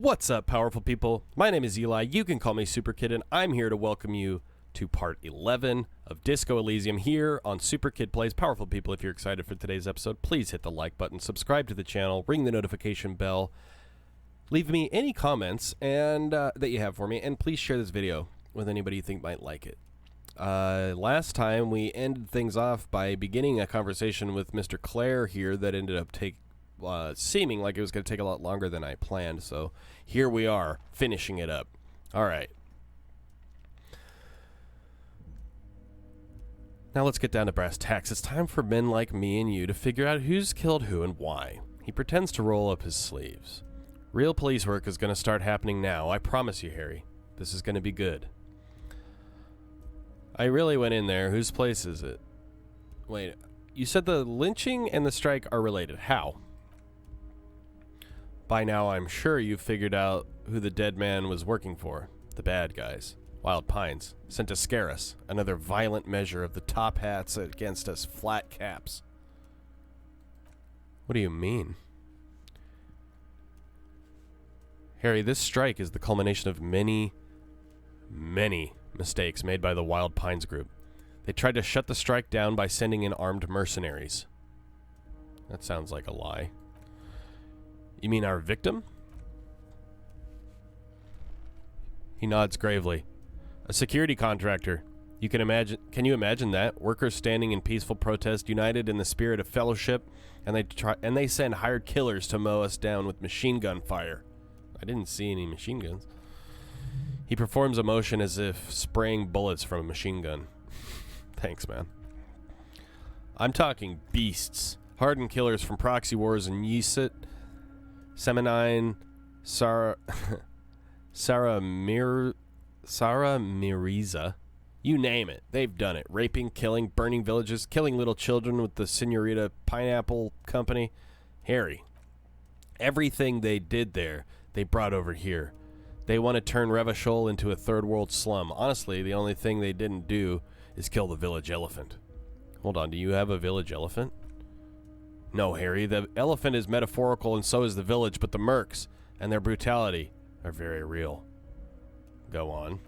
What's up, powerful people? My name is Eli. You can call me Super Kid, and I'm here to welcome you to part 11 of Disco Elysium here on Super Kid Plays. Powerful people, if you're excited for today's episode, please hit the like button, subscribe to the channel, ring the notification bell, leave me any comments and that you have for me, and please share this video with anybody you think might like it. Last time we ended things off by beginning a conversation with Mr. Claire here that ended up seeming like it was going to take a lot longer than I planned, so here we are, finishing it up. All right. Now let's get down to brass tacks. It's time for men like me and you to figure out who's killed who and why. He pretends to roll up his sleeves. Real police work is going to start happening now. I promise you, Harry. This is going to be good. I really went in there. Whose place is it? Wait, you said the lynching and the strike are related. How? By now, I'm sure you've figured out who the dead man was working for. The bad guys. Wild Pines. Sent to scare us. Another violent measure of the top hats against us flat caps. What do you mean? Harry, this strike is the culmination of many, many mistakes made by the Wild Pines group. They tried to shut the strike down by sending in armed mercenaries. That sounds like a lie. You mean our victim? He nods gravely. A security contractor. Can you imagine that? Workers standing in peaceful protest, united in the spirit of fellowship, and they send hired killers to mow us down with machine gun fire. I didn't see any machine guns. He performs a motion as if spraying bullets from a machine gun. Thanks, man. I'm talking beasts. Hardened killers from proxy wars in Yisit, Semenine, Sarah Miriza. You name it. They've done it. Raping, killing, burning villages, killing little children with the Senorita Pineapple Company. Harry, everything they did there, they brought over here. They want to turn Revachol into a third world slum. Honestly, the only thing they didn't do is kill the village elephant. Hold on, do you have a village elephant? No, Harry, the elephant is metaphorical and so is the village, but the mercs and their brutality are very real. Go on.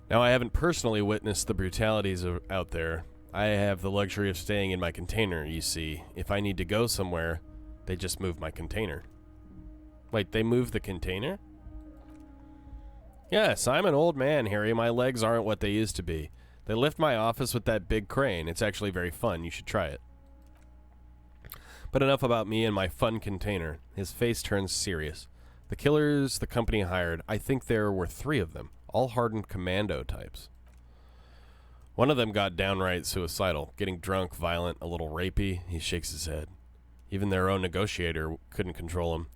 Now, I haven't personally witnessed the brutalities out there. I have the luxury of staying in my container, you see. If I need to go somewhere, they just move my container. Wait, they move the container? Yes, I'm an old man, Harry. My legs aren't what they used to be. They lift my office with that big crane. It's actually very fun. You should try it. But enough about me and my fun container. His face turns serious. The killers the company hired, I think there were 3 of them, all hardened commando types. One of them got downright suicidal, getting drunk, violent, a little rapey. He shakes his head. Even their own negotiator couldn't control him.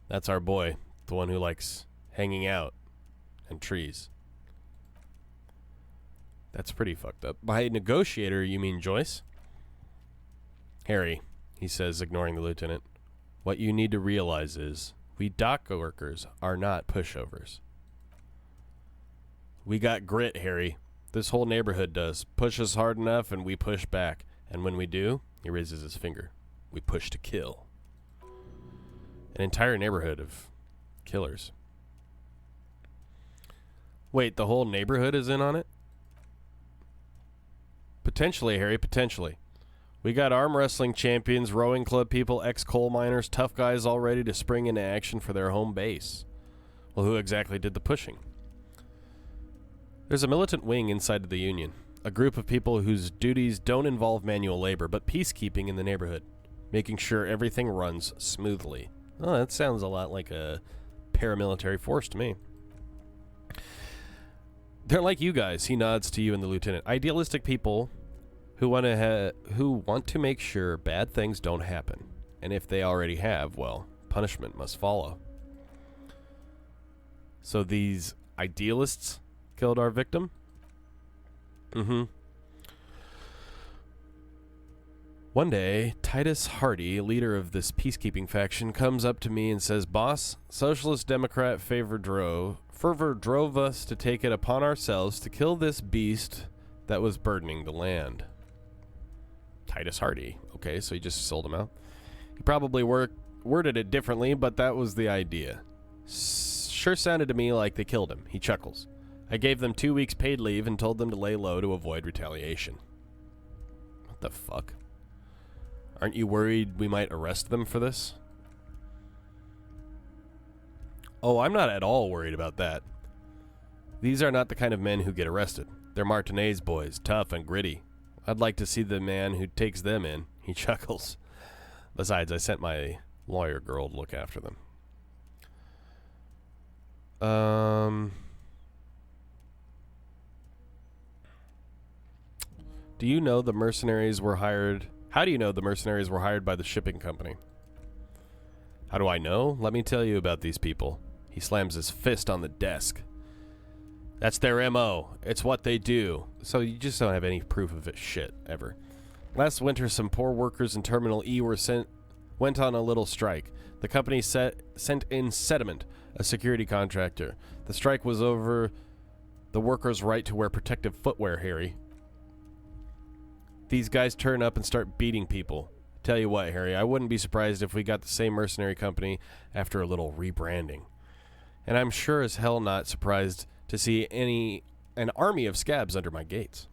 That's our boy, the one who likes hanging out and trees. That's pretty fucked up. By negotiator, you mean Joyce? Harry, he says, ignoring the lieutenant, what you need to realize is we dock workers are not pushovers. We got grit, Harry. This whole neighborhood does. Push us hard enough and we push back. And when we do, he raises his finger. We push to kill. An entire neighborhood of killers. Wait, the whole neighborhood is in on it? Potentially, Harry, potentially. We got arm wrestling champions, rowing club people, ex-coal miners, tough guys all ready to spring into action for their home base. Well, who exactly did the pushing? There's a militant wing inside of the Union. A group of people whose duties don't involve manual labor, but peacekeeping in the neighborhood. Making sure everything runs smoothly. Oh, that sounds a lot like a paramilitary force to me. They're like you guys, he nods to you and the lieutenant. Idealistic people who want to make sure bad things don't happen. And if they already have, well, punishment must follow. So these idealists killed our victim? Mm-hmm. One day, Titus Hardy, leader of this peacekeeping faction, comes up to me and says, Boss, Socialist Democrat fervor drove us to take it upon ourselves to kill this beast that was burdening the land. Titus Hardy. Okay, so he just sold him out. He probably worded it differently, but that was the idea. Sure sounded to me like they killed him. He chuckles. I gave them 2 weeks paid leave and told them to lay low to avoid retaliation. What the fuck? Aren't you worried we might arrest them for this? Oh, I'm not at all worried about that. These are not the kind of men who get arrested. They're Martinez boys, tough and gritty. I'd like to see the man who takes them in. He chuckles. Besides, I sent my lawyer girl to look after them. Do you know the mercenaries were hired? How do you know the mercenaries were hired by the shipping company? How do I know? Let me tell you about these people. He slams his fist on the desk. That's their M.O. It's what they do. So you just don't have any proof of it shit, ever. Last winter, some poor workers in Terminal E went on a little strike. The company sent in Sediment, a security contractor. The strike was over the workers' right to wear protective footwear, Harry. These guys turn up and start beating people. Tell you what, Harry, I wouldn't be surprised if we got the same mercenary company after a little rebranding. And I'm sure as hell not surprised to see an army of scabs under my gates.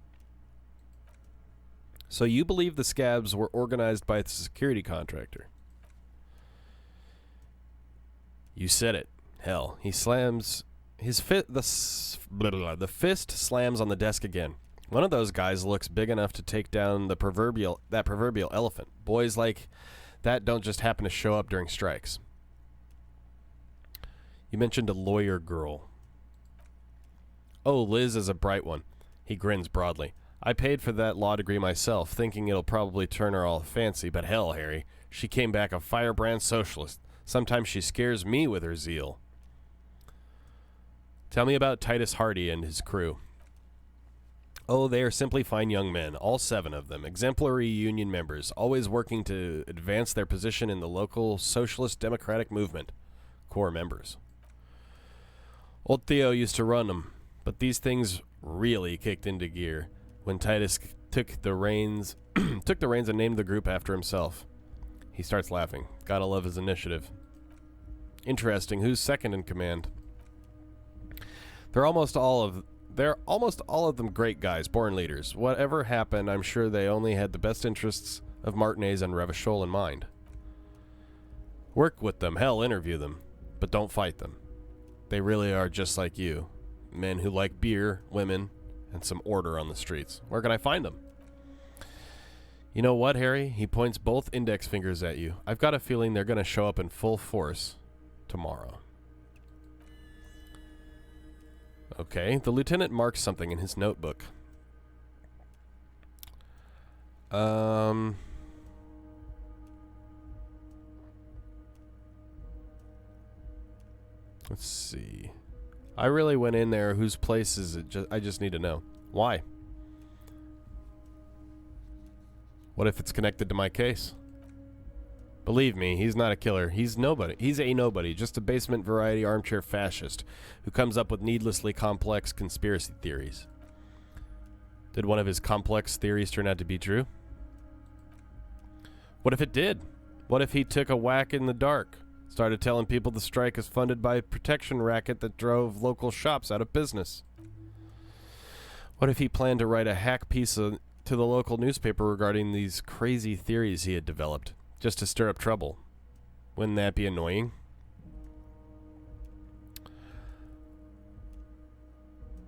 So you believe the scabs were organized by the security contractor? You said it. Hell, he slams his the fist slams on the desk again. One of those guys looks big enough to take down that proverbial elephant. Boys like that don't just happen to show up during strikes. You mentioned a lawyer girl. Oh, Liz is a bright one. He grins broadly. I paid for that law degree myself, thinking it'll probably turn her all fancy, but hell, Harry, she came back a firebrand socialist. Sometimes she scares me with her zeal. Tell me about Titus Hardy and his crew. Oh, they are simply fine young men, all 7 of them, exemplary union members, always working to advance their position in the local socialist democratic movement. Core members. Old Theo used to run them, but these things really kicked into gear when Titus took the reins and named the group after himself. He starts laughing. Gotta love his initiative. Interesting. Who's second in command? They're almost all of them great guys, born leaders. Whatever happened, I'm sure they only had the best interests of Martinez and Revachol in mind. Work with them, hell, interview them, but don't fight them. They really are just like you. Men who like beer, women, and some order on the streets. Where can I find them? You know what, Harry? He points both index fingers at you. I've got a feeling they're going to show up in full force tomorrow. Okay, the lieutenant marks something in his notebook. Let's see. I really went in there. Whose place is it? I just need to know. Why? What if it's connected to my case? Believe me, he's not a killer. He's nobody. He's a nobody, just a basement variety armchair fascist who comes up with needlessly complex conspiracy theories. Did one of his complex theories turn out to be true? What if it did? What if he took a whack in the dark? Started telling people the strike is funded by a protection racket that drove local shops out of business. What if he planned to write a hack piece to the local newspaper regarding these crazy theories he had developed, just to stir up trouble? Wouldn't that be annoying?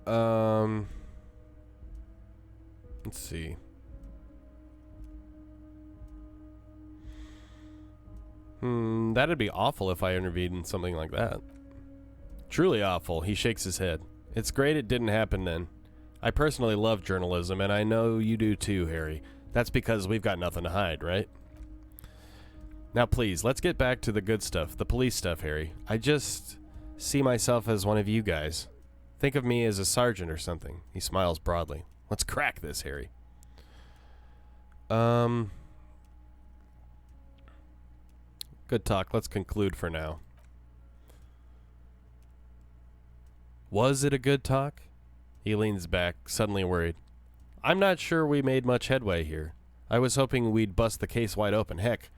Let's see. That'd be awful if I intervened in something like that. Truly awful. He shakes his head. It's great it didn't happen then. I personally love journalism, and I know you do too, Harry. That's because we've got nothing to hide, right? Now please, let's get back to the good stuff, the police stuff, Harry. I just see myself as one of you guys. Think of me as a sergeant or something. He smiles broadly. Let's crack this, Harry. Good talk. Let's conclude for now. Was it a good talk? He leans back, suddenly worried. I'm not sure we made much headway here. I was hoping we'd bust the case wide open. Heck,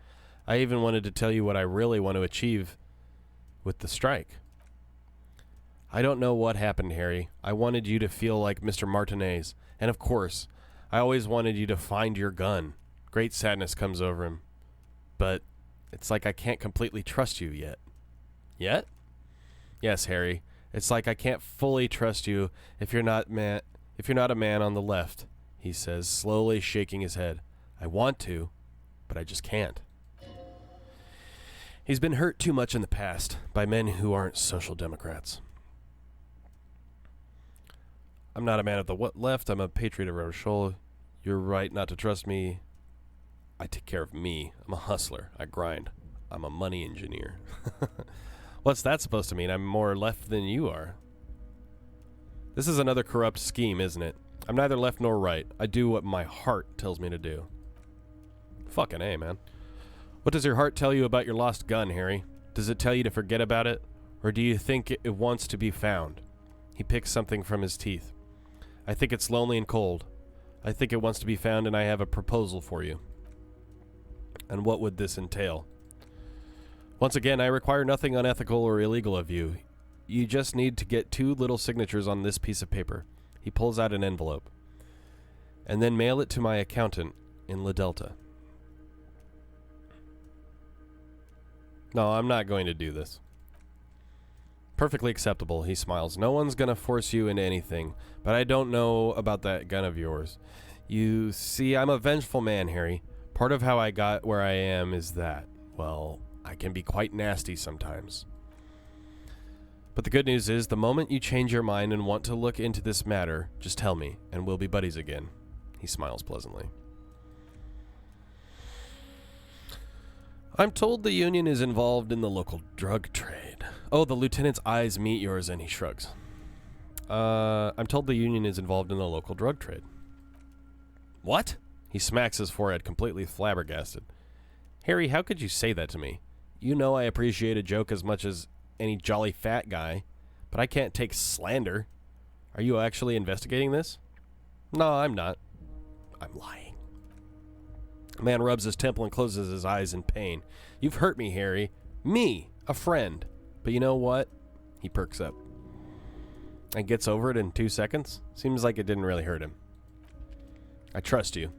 I even wanted to tell you what I really want to achieve with the strike. I don't know what happened, Harry. I wanted you to feel like Mr. Martinez. And of course, I always wanted you to find your gun. Great sadness comes over him. But it's like I can't completely trust you yet. Yet? Yes, Harry. It's like I can't fully trust you if you're not a man on the left, he says, slowly shaking his head. I want to, but I just can't. He's been hurt too much in the past by men who aren't social democrats. I'm not a man of the left. I'm a patriot of Rochelle. You're right not to trust me. I take care of me. I'm a hustler. I grind. I'm a money engineer. What's that supposed to mean? I'm more left than you are. This is another corrupt scheme, isn't it? I'm neither left nor right. I do what my heart tells me to do. Fucking A, man. What does your heart tell you about your lost gun, Harry? Does it tell you to forget about it? Or do you think it wants to be found? He picks something from his teeth. I think it's lonely and cold. I think it wants to be found, and I have a proposal for you. And what would this entail? Once again, I require nothing unethical or illegal of you. You just need to get 2 little signatures on this piece of paper. He pulls out an envelope. And then mail it to my accountant in La Delta. No, I'm not going to do this. Perfectly acceptable, he smiles. No one's going to force you into anything, but I don't know about that gun of yours. You see, I'm a vengeful man, Harry. Part of how I got where I am is that, well, I can be quite nasty sometimes. But the good news is, the moment you change your mind and want to look into this matter, just tell me, and we'll be buddies again. He smiles pleasantly. I'm told the union is involved in the local drug trade. Oh, the lieutenant's eyes meet yours and he shrugs. I'm told the union is involved in the local drug trade. What? He smacks his forehead, completely flabbergasted. Harry, how could you say that to me? You know I appreciate a joke as much as any jolly fat guy, but I can't take slander. Are you actually investigating this? No, I'm not. I'm lying. The man rubs his temple and closes his eyes in pain. You've hurt me, Harry. Me, a friend. But you know what? He perks up. And gets over it in 2 seconds. Seems like it didn't really hurt him. I trust you.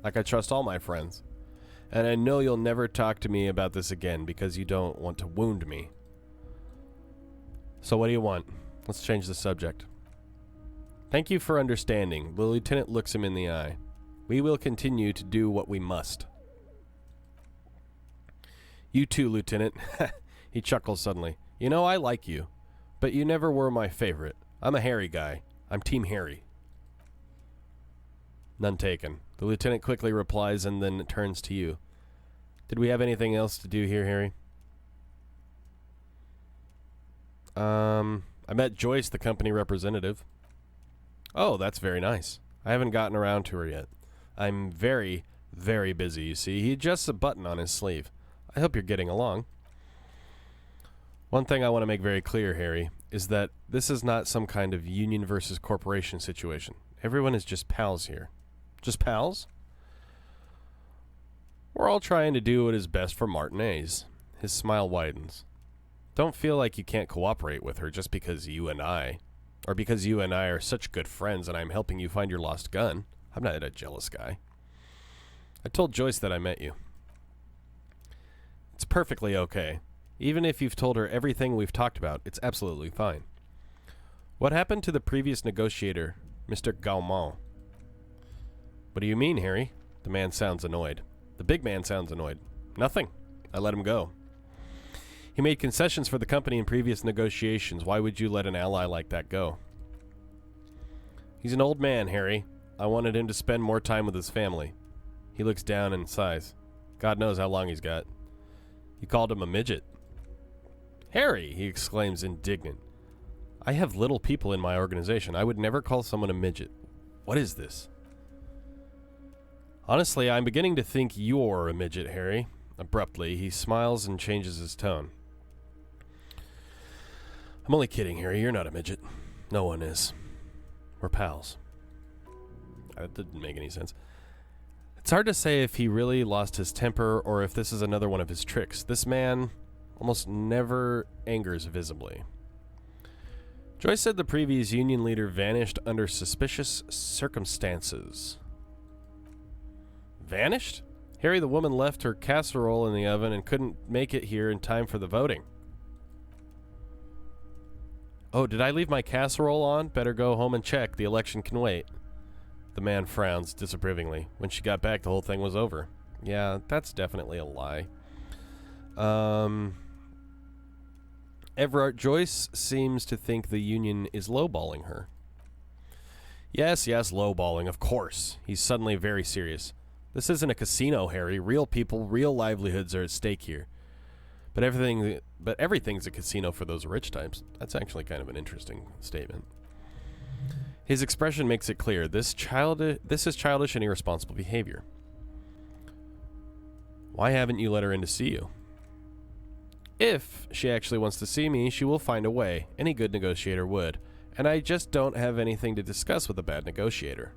Like I trust all my friends. And I know you'll never talk to me about this again because you don't want to wound me. So what do you want? Let's change the subject. Thank you for understanding. The lieutenant looks him in the eye. We will continue to do what we must. You too, Lieutenant. He chuckles suddenly. You know, I like you, but you never were my favorite. I'm a Harry guy. I'm Team Harry. None taken. The lieutenant quickly replies and then turns to you. Did we have anything else to do here, Harry? I met Joyce, the company representative. Oh, that's very nice. I haven't gotten around to her yet. I'm very, very busy, you see. He adjusts a button on his sleeve. I hope you're getting along. One thing I want to make very clear, Harry, is that this is not some kind of union versus corporation situation. Everyone is just pals here. Just pals? We're all trying to do what is best for Martinez. His smile widens. Don't feel like you can't cooperate with her just because you and I are such good friends and I'm helping you find your lost gun. I'm not a jealous guy. I told Joyce that I met you. It's perfectly okay. Even if you've told her everything we've talked about, it's absolutely fine. What happened to the previous negotiator, Mr. Gaumont? What do you mean, Harry? The man sounds annoyed. The big man sounds annoyed. Nothing. I let him go. He made concessions for the company in previous negotiations. Why would you let an ally like that go? He's an old man, Harry. I wanted him to spend more time with his family. He looks down and sighs. God knows how long he's got. You called him a midget. Harry, he exclaims indignant. I have little people in my organization. I would never call someone a midget. What is this? Honestly, I'm beginning to think you're a midget, Harry. Abruptly, he smiles and changes his tone. I'm only kidding, Harry. You're not a midget. No one is. We're pals. That didn't make any sense. It's hard to say if he really lost his temper or if this is another one of his tricks. This man almost never angers visibly. Joyce said the previous union leader vanished under suspicious circumstances. Vanished? Harry, the woman left her casserole in the oven and couldn't make it here in time for the voting. Oh, did I leave my casserole on? Better go home and check. The election can wait. The man frowns disapprovingly. When she got back, the whole thing was over. Yeah, that's definitely a lie. Everard, Joyce seems to think the union is lowballing her. Yes, lowballing, of course. He's suddenly very serious. This isn't a casino, Harry. Real people, real livelihoods are at stake here. But everything's a casino for those rich types. That's actually kind of an interesting statement. His expression makes it clear. This is childish and irresponsible behavior. Why haven't you let her in to see you? If she actually wants to see me, she will find a way. Any good negotiator would. And I just don't have anything to discuss with a bad negotiator.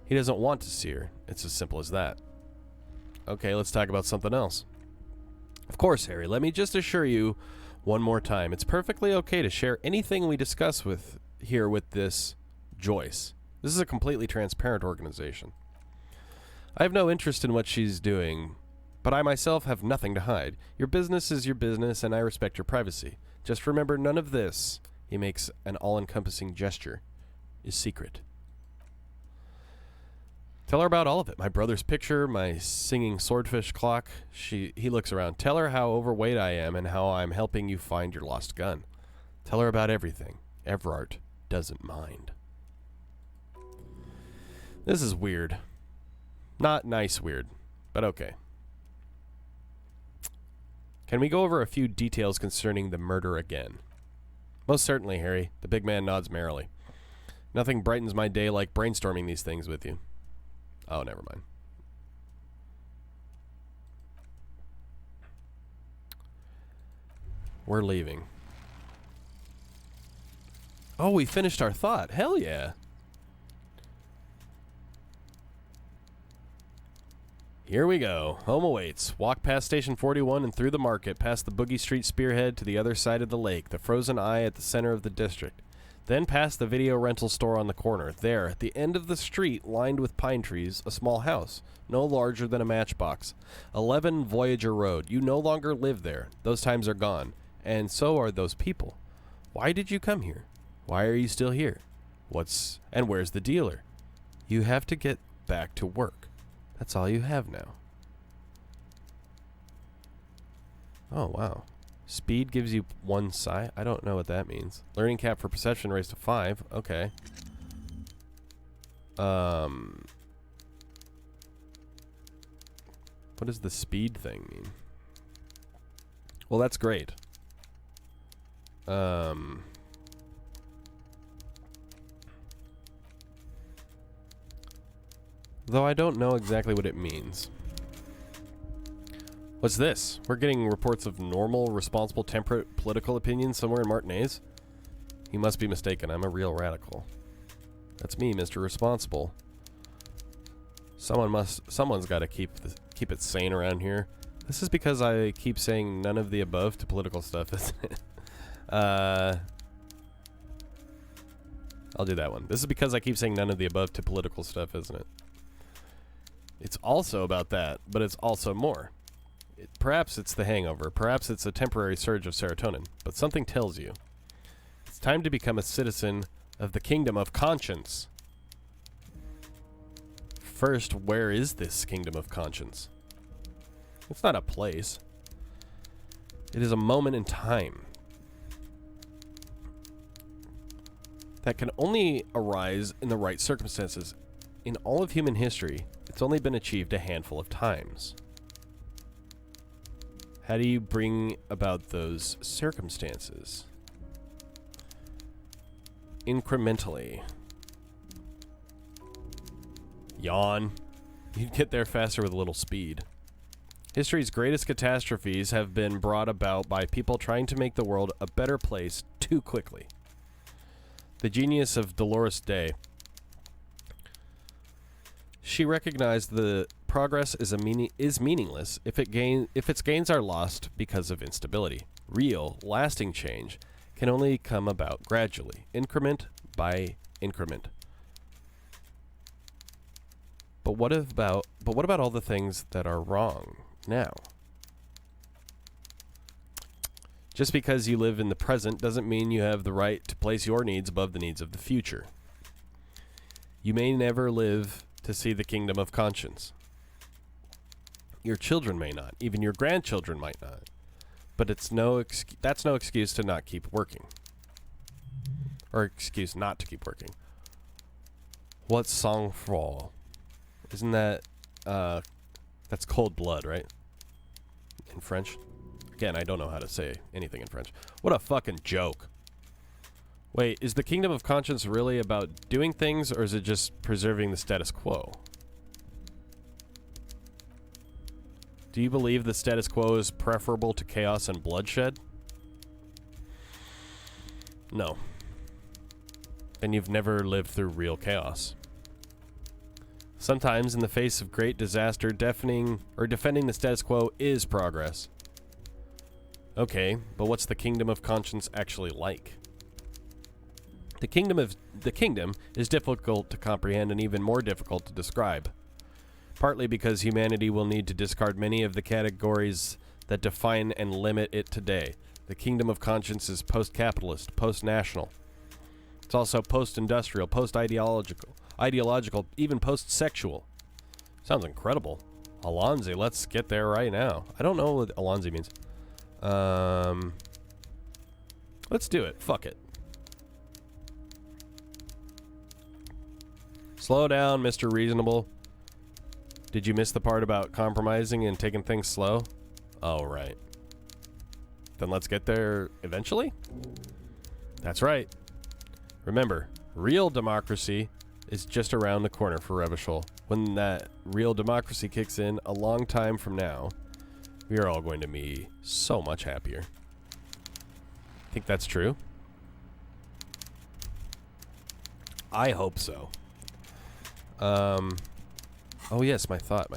He doesn't want to see her. It's as simple as that. Okay, let's talk about something else. Of course, Harry, let me just assure you one more time. It's perfectly okay to share anything we discuss with this Joyce. This is a completely transparent organization. I have no interest in what she's doing, but I myself have nothing to hide. Your business is your business, and I respect your privacy. Just remember, none of this, he makes an all-encompassing gesture, is secret. Tell her about all of it. My brother's picture, my singing swordfish clock. He looks around. Tell her how overweight I am and how I'm helping you find your lost gun. Tell her about everything. Everard doesn't mind. This is weird. Not nice weird, but okay. Can we go over a few details concerning the murder again? Most certainly, Harry. The big man nods merrily. Nothing brightens my day like brainstorming these things with you. Oh, never mind. We're leaving. Oh, we finished our thought. Hell yeah. Here we go. Home awaits. Walk past Station 41 and through the market, past the Boogie Street spearhead to the other side of the lake, the frozen eye at the center of the district. Then past the video rental store on the corner. There, at the end of the street, lined with pine trees, a small house, no larger than a matchbox. 11 Voyager Road. You no longer live there. Those times are gone. And so are those people. Why did you come here? Why are you still here? And where's the dealer? You have to get back to work. That's all you have now. Oh, wow. Speed gives you 1 psi. I don't know what that means. Learning cap for perception raised to 5. Okay. What does the speed thing mean? Well, that's great. Though I don't know exactly what it means. What's this? We're getting reports of normal, responsible, temperate political opinions somewhere in Martinez? You must be mistaken. I'm a real radical. That's me, Mr. Responsible. Someone's got to keep it sane around here. This is because I keep saying none of the above to political stuff, isn't it? I'll do that one. This is because I keep saying none of the above to political stuff, isn't it? It's also about that, but it's also more. Perhaps it's the hangover. Perhaps it's a temporary surge of serotonin. But something tells you. It's time to become a citizen of the kingdom of conscience. First, where is this kingdom of conscience? It's not a place. It is a moment in time that can only arise in the right circumstances. In all of human history, it's only been achieved a handful of times. How do you bring about those circumstances? Incrementally. Yawn. You'd get there faster with a little speed. History's greatest catastrophes have been brought about by people trying to make the world a better place too quickly. The genius of Dolores Day. She recognized the progress is meaningless if its gains are lost because of instability. Real, lasting change can only come about gradually, increment by increment. But what about all the things that are wrong now? Just because you live in the present doesn't mean you have the right to place your needs above the needs of the future. You may never live to see the kingdom of conscience. Your children may not. Even your grandchildren might not. But that's no excuse to not keep working. Or excuse not to keep working. What's sang-froid? Isn't that... that's cold blood, right? In French? Again, I don't know how to say anything in French. What a fucking joke. Wait, is the kingdom of conscience really about doing things, or is it just preserving the status quo? Do you believe the status quo is preferable to chaos and bloodshed? No. Then you've never lived through real chaos. Sometimes, in the face of great disaster, defending the status quo is progress. Okay, but what's the kingdom of conscience actually like? The kingdom is difficult to comprehend and even more difficult to describe. Partly because humanity will need to discard many of the categories that define and limit it today. The kingdom of conscience is post-capitalist, post-national. It's also post-industrial, post-ideological, even post-sexual. Sounds incredible. Alonzi, let's get there right now. I don't know what Alonzi means. Let's do it. Fuck it. Slow down, Mr. Reasonable. Did you miss the part about compromising and taking things slow? Oh, right. Then let's get there eventually? That's right. Remember, real democracy is just around the corner for Revachol. When that real democracy kicks in a long time from now, we are all going to be so much happier. Think that's true? I hope so. Oh yes, my thought.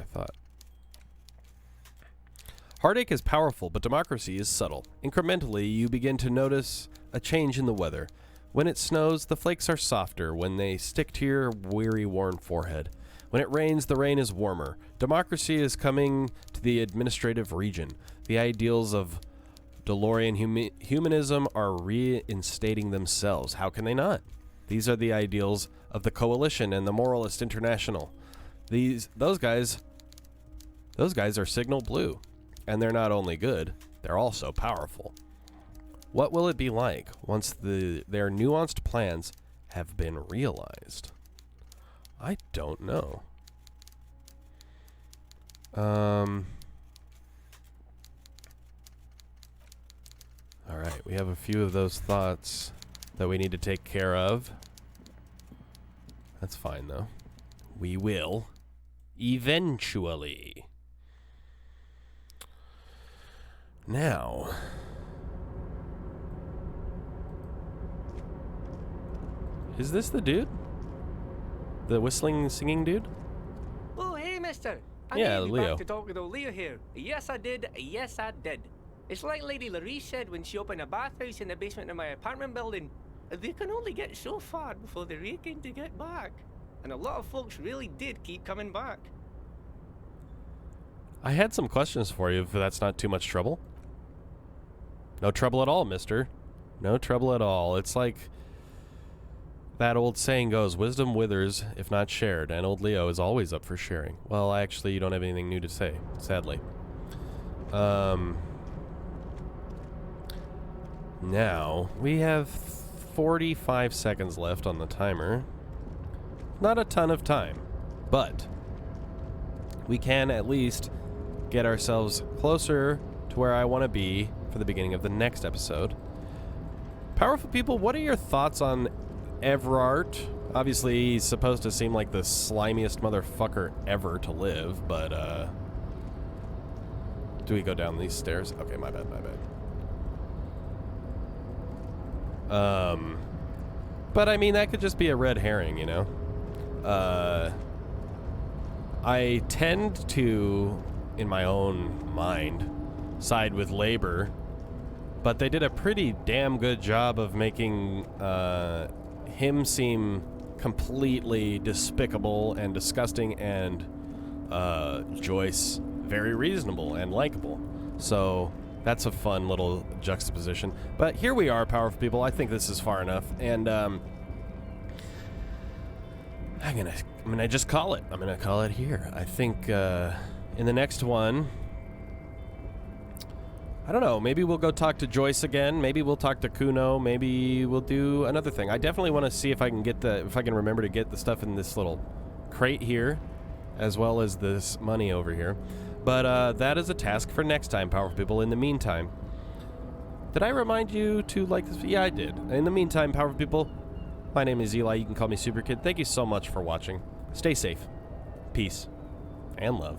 Heartache is powerful, but democracy is subtle. Incrementally, you begin to notice a change in the weather. When it snows, the flakes are softer when they stick to your weary, worn forehead. When it rains, the rain is warmer. Democracy is coming to the administrative region. The ideals of DeLorean humanism are reinstating themselves. How can they not? These are the ideals of the Coalition and the Moralist International. Those guys are signal blue. And they're not only good, they're also powerful. What will it be like once their nuanced plans have been realized? I don't know. Alright, we have a few of those thoughts that we need to take care of. That's fine, though. We will. Eventually. Now. Is this the dude? The whistling, singing dude? Oh, hey, mister. I Yeah, need you Leo. back to talk with old Leo here. Yes, I did. Yes, I did. It's like Lady Larisse said when she opened a bathhouse in the basement of my apartment building. They can only get so far before they reckon to get back. And a lot of folks really did keep coming back. I had some questions for you, if that's not too much trouble. No trouble at all, mister. No trouble at all. It's like that old saying goes, wisdom withers if not shared, and old Leo is always up for sharing. Well, actually, you don't have anything new to say, sadly. Now, we have 45 seconds left on the timer. Not a ton of time, but we can at least get ourselves closer to where I want to be for the beginning of the next episode. Powerful people, what are your thoughts on Everard? Obviously, he's supposed to seem like the slimiest motherfucker ever to live, but, do we go down these stairs? Okay, my bad. But I mean, that could just be a red herring, you know? I tend to, in my own mind, side with labor, but they did a pretty damn good job of making him seem completely despicable and disgusting, and Joyce very reasonable and likable. So that's a fun little juxtaposition. But here we are, powerful people. I think this is far enough, and I'm gonna just call it. I'm gonna call it here. I think in the next one, I don't know, maybe we'll go talk to Joyce again. Maybe we'll talk to Kuno. Maybe we'll do another thing. I definitely want to see if I can get if I can remember to get the stuff in this little crate here, as well as this money over here. But that is a task for next time, powerful people. In the meantime, did I remind you to like this? Yeah, I did. In the meantime, powerful people, my name is Eli. You can call me Super Kid. Thank you so much for watching. Stay safe. Peace and love.